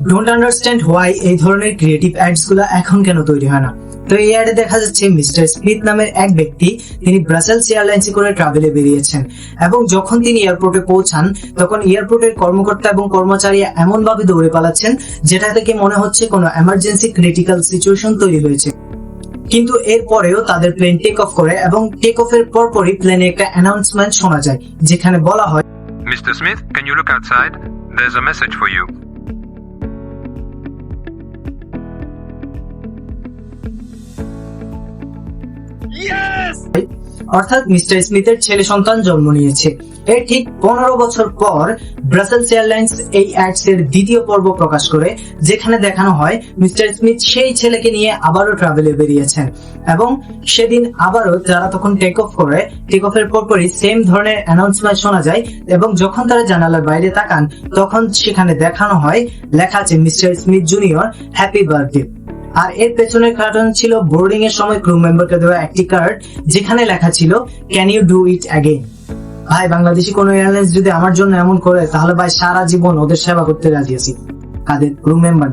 Don't understand why এই ধরনের creative ads গুলো এখন কেন তৈরি হয় না। তো এই অ্যাডে দেখা যাচ্ছে মিস্টার স্মিথ নামের এক ব্যক্তি, তিনি ব্রাসেলস এয়ারলাইন্সে করে ট্রাভেলে বেরিয়েছেন এবং যখন তিনি এয়ারপোর্টে পৌঁছান তখন এয়ারপোর্টের কর্মকর্তা এবং কর্মচারী এমন ভাবে দৌড়ে পালাচ্ছেন যেটা থেকে মনে হচ্ছে কোনো এমার্জেন্সি ক্রিটিক্যাল সিচুয়েশন তৈরি হয়েছে। কিন্তু এরপরেও তাদের প্লেন টেক অফ করে এবং টেক অফের পরপরই প্লেনে একটা অ্যানাউন্সমেন্ট শোনা যায় যেখানে বলা হয়, Mr. Smith, can you look outside? There's a message for you. অর্থাৎ মিস্টার স্মিথের ছেলে সন্তান জন্ম নিয়েছে। এর ঠিক 15 বছর পর ব্রাসেলস এয়ারলাইন্স এই অ্যাডস এর দ্বিতীয় পর্ব প্রকাশ করে, যেখানে দেখানো হয় মিস্টার স্মিথ সেই ছেলেকে নিয়ে আবারও ট্রাভেলে বেরিয়েছেন এবং সেদিন আবারও যারা তখন টেক অফ করে, টেক অফের পরপরই সেম ধরনের অ্যানাউন্সমেন্ট শোনা যায় এবং যখন তারা জানালার বাইরে তাকান তখন সেখানে দেখানো হয় লেখা আছে mister Smith junior happy birthday. আর এর পেছনের কারণ ছিল বোর্ডিং এর সময় ক্রু মেম্বারকে দেওয়া একটি কার্ড যেখানে লেখা ছিল can you do it again. ভাই, বাংলাদেশি কোনো এয়ারলাইন্স যদি আমার জন্য এমন করে তাহলে ভাই সারা জীবন ওদের সেবা করতে রাজি আছি। কাদের? Crew member.